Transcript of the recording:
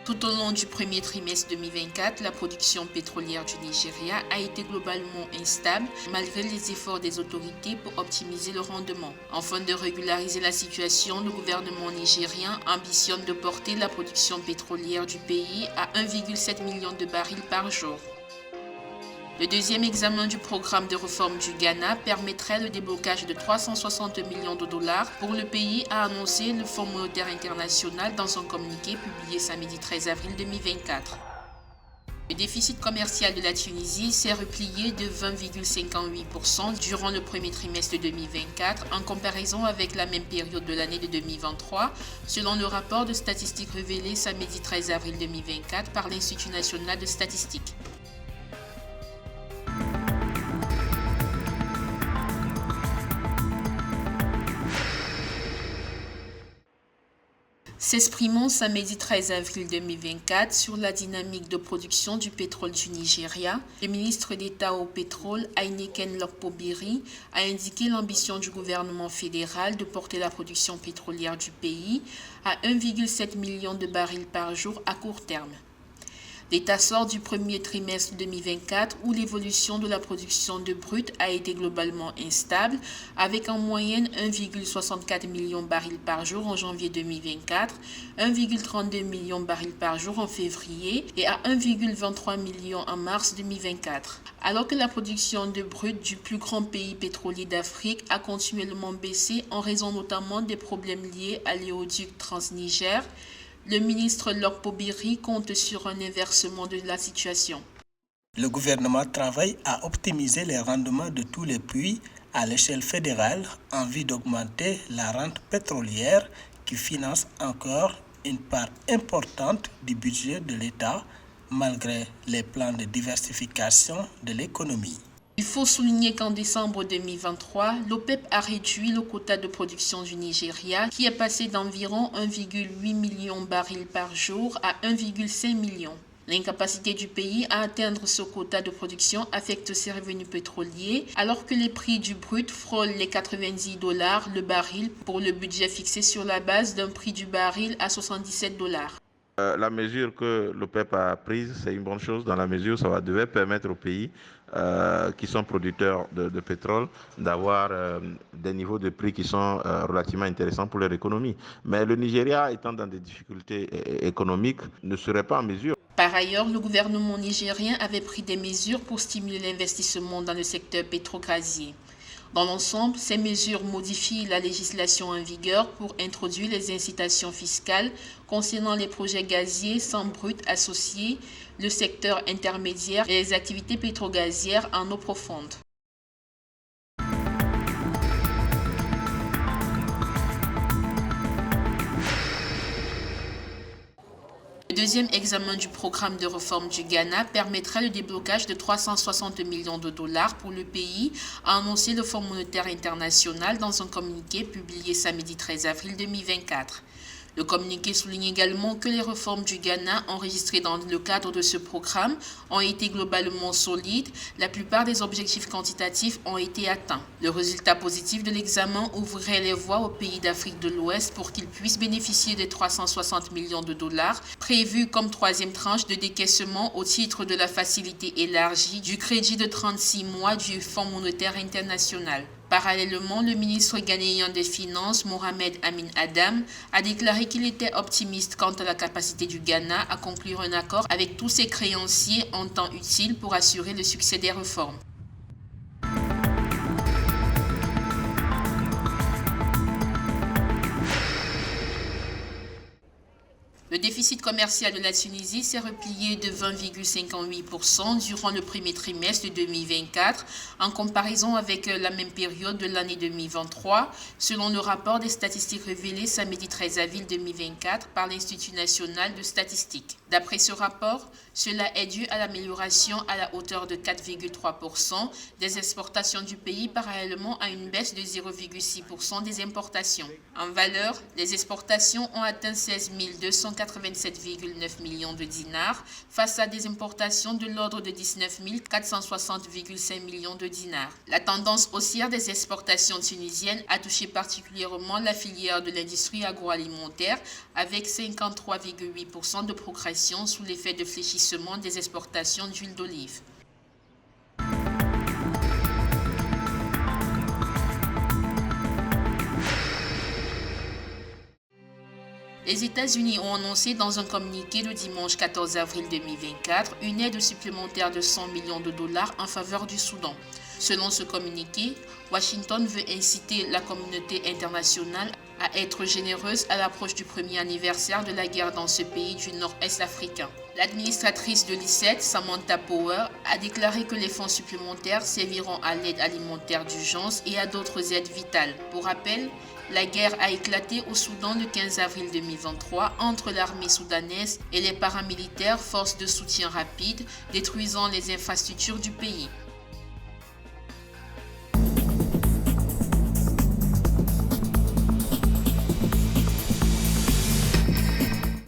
Tout au long du premier trimestre 2024, la production pétrolière du Nigeria a été globalement instable malgré les efforts des autorités pour optimiser le rendement. Afin de régulariser la situation, le gouvernement nigérien ambitionne de porter la production pétrolière du pays à 1,7 million de barils par jour. Le deuxième examen du programme de réforme du Ghana permettrait le déblocage de 360 millions de dollars pour le pays, a annoncé le Fonds monétaire international dans un communiqué publié samedi 13 avril 2024. Le déficit commercial de la Tunisie s'est replié de 20,58% durant le premier trimestre 2024 en comparaison avec la même période de l'année de 2023, selon le rapport de statistiques révélé samedi 13 avril 2024 par l'Institut national de statistique. S'exprimant samedi 13 avril 2024 sur la dynamique de production du pétrole du Nigeria, le ministre d'État au pétrole, Heineken Lokpobiri, a indiqué l'ambition du gouvernement fédéral de porter la production pétrolière du pays à 1,7 million de barils par jour à court terme. L'État sort du premier trimestre 2024 où l'évolution de la production de brut a été globalement instable, avec en moyenne 1,64 million de barils par jour en janvier 2024, 1,32 million de barils par jour en février et à 1,23 million en mars 2024. Alors que la production de brut du plus grand pays pétrolier d'Afrique a continuellement baissé en raison notamment des problèmes liés à l'éoduc Transniger, le ministre Lokpobiri compte sur un inversement de la situation. Le gouvernement travaille à optimiser les rendements de tous les puits à l'échelle fédérale en vue d'augmenter la rente pétrolière qui finance encore une part importante du budget de l'État malgré les plans de diversification de l'économie. Il faut souligner qu'en décembre 2023, l'OPEP a réduit le quota de production du Nigeria qui est passé d'environ 1,8 million de barils par jour à 1,5 million. L'incapacité du pays à atteindre ce quota de production affecte ses revenus pétroliers alors que les prix du brut frôlent les 90 $ le baril pour le budget fixé sur la base d'un prix du baril à 77 $. La mesure que l'OPEP a prise, c'est une bonne chose dans la mesure où ça devait permettre aux pays qui sont producteurs de pétrole d'avoir des niveaux de prix qui sont relativement intéressants pour leur économie. Mais le Nigeria, étant dans des difficultés économiques, ne serait pas en mesure. Par ailleurs, le gouvernement nigérien avait pris des mesures pour stimuler l'investissement dans le secteur pétrogazier. Dans l'ensemble, ces mesures modifient la législation en vigueur pour introduire les incitations fiscales concernant les projets gaziers sans brut associés, le secteur intermédiaire et les activités pétrogazières en eau profonde. Le deuxième examen du programme de réforme du Ghana permettra le déblocage de 360 millions de dollars pour le pays, a annoncé le Fonds monétaire international dans un communiqué publié samedi 13 avril 2024. Le communiqué souligne également que les réformes du Ghana enregistrées dans le cadre de ce programme ont été globalement solides. La plupart des objectifs quantitatifs ont été atteints. Le résultat positif de l'examen ouvrirait les voies aux pays d'Afrique de l'Ouest pour qu'ils puissent bénéficier des 360 millions de dollars prévus comme troisième tranche de décaissement au titre de la facilité élargie du crédit de 36 mois du Fonds monétaire international. Parallèlement, le ministre ghanéen des Finances, Mohamed Amin Adam, a déclaré qu'il était optimiste quant à la capacité du Ghana à conclure un accord avec tous ses créanciers en temps utile pour assurer le succès des réformes. Le déficit commercial de la Tunisie s'est replié de 20,58% durant le premier trimestre de 2024 en comparaison avec la même période de l'année 2023, selon le rapport des statistiques révélé samedi 13 avril 2024 par l'Institut national de statistique. D'après ce rapport, cela est dû à l'amélioration à la hauteur de 4,3% des exportations du pays parallèlement à une baisse de 0,6% des importations. En valeur, les exportations ont atteint 16 200 287,9 millions de dinars face à des importations de l'ordre de 19 460,5 millions de dinars. La tendance haussière des exportations tunisiennes a touché particulièrement la filière de l'industrie agroalimentaire avec 53,8% de progression sous l'effet de fléchissement des exportations d'huile d'olive. Les États-Unis ont annoncé dans un communiqué le dimanche 14 avril 2024 une aide supplémentaire de 100 millions de dollars en faveur du Soudan. Selon ce communiqué, Washington veut inciter la communauté internationale à être généreuse à l'approche du premier anniversaire de la guerre dans ce pays du nord-est africain. L'administratrice de l'I7, Samantha Power, a déclaré que les fonds supplémentaires serviront à l'aide alimentaire d'urgence et à d'autres aides vitales. Pour rappel, la guerre a éclaté au Soudan le 15 avril 2023 entre l'armée soudanaise et les paramilitaires forces de soutien rapide, détruisant les infrastructures du pays.